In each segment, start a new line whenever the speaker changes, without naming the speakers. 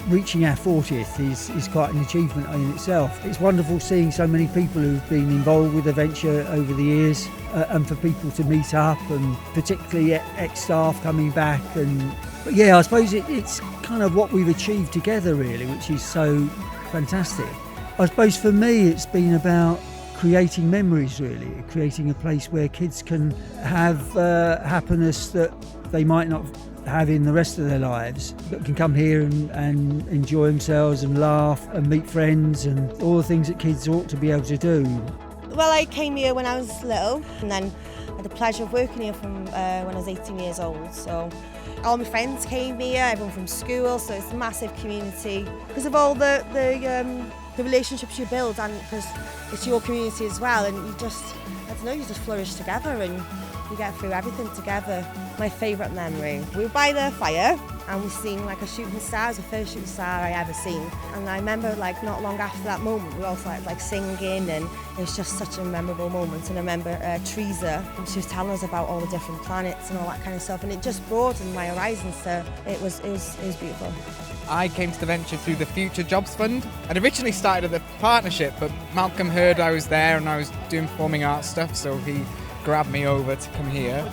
reaching our 40th is quite an achievement in itself. It's wonderful seeing so many people who've been involved with the venture over the years, and for people to meet up, and particularly ex-staff coming back. But yeah, I suppose it's kind of what we've achieved together really, which is so fantastic. I suppose for me it's been about creating memories really, creating a place where kids can have happiness that they might not have in the rest of their lives, but can come here and enjoy themselves and laugh and meet friends and all the things that kids ought to be able to do.
Well, I came here when I was little, and then I had the pleasure of working here from when I was 18 years old. So all my friends came here, everyone from school, so it's a massive community because of all the relationships you build, and because it's your community as well, and you just flourish together and you get through everything together. My favourite memory, we were by the fire and we seen like a shooting star. It was the first shooting star I ever seen, and I remember like not long after that moment we were all like singing, and it was just such a memorable moment. And I remember Teresa, and she was telling us about all the different planets and all that kind of stuff, and it just broadened my horizons. So it was beautiful.
I came to the venture through the Future Jobs Fund. I'd originally started at the partnership, but Malcolm heard I was there and I was doing performing arts stuff, so he grabbed me over to come here.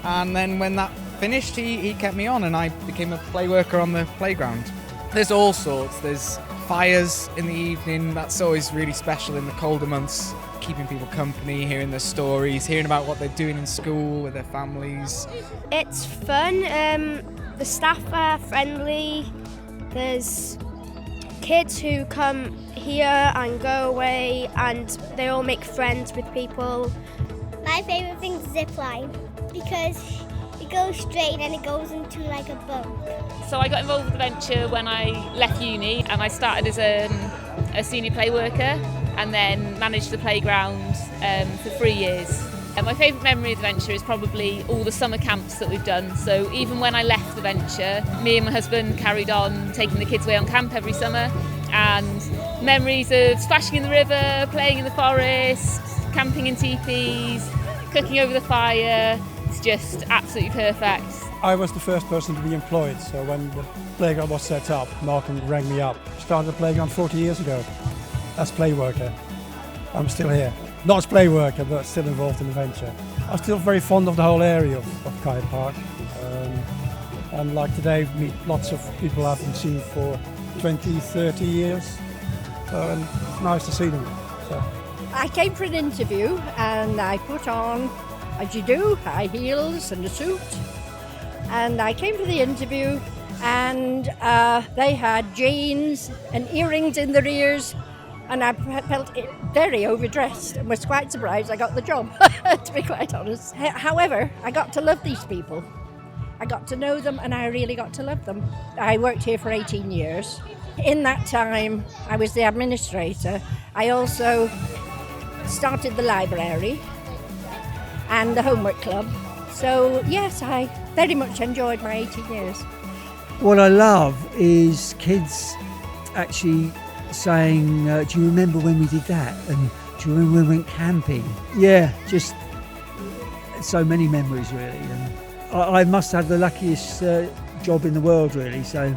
And then when that finished, he kept me on and I became a play worker on the playground. There's all sorts. There's fires in the evening. That's always really special in the colder months. Keeping people company, hearing their stories, hearing about what they're doing in school with their families.
It's fun. The staff are friendly. There's kids who come here and go away, and they all make friends with people.
My favourite thing is zip line because it goes straight and it goes into like a bump.
So I got involved with the venture when I left uni, and I started as a senior play worker and then managed the playground for 3 years. And my favourite memory of the venture is probably all the summer camps that we've done. So even when I left the venture, me and my husband carried on taking the kids away on camp every summer, and memories of splashing in the river, playing in the forest, camping in teepees, cooking over the fire. It's just absolutely perfect.
I was the first person to be employed, so when the playground was set up, Malcolm rang me up. Started the playground 40 years ago as play worker. I'm still here. Not as play worker, but still involved in the venture. I'm still very fond of the whole area of Kite Park. And like today, meet lots of people I haven't seen for 20, 30 years. And it's nice to see them. So.
I came for an interview and I put on, as you do, high heels and a suit. And I came for the interview and they had jeans and earrings in their ears, and I felt very overdressed and was quite surprised I got the job, to be quite honest. However, I got to love these people. I got to know them and I really got to love them. I worked here for 18 years. In that time, I was the administrator. I also started the library and the homework club. So yes, I very much enjoyed my 18 years.
What I love is kids actually saying, do you remember when we did that? And do you remember when we went camping? Yeah, just so many memories really. And I must have the luckiest job in the world really, so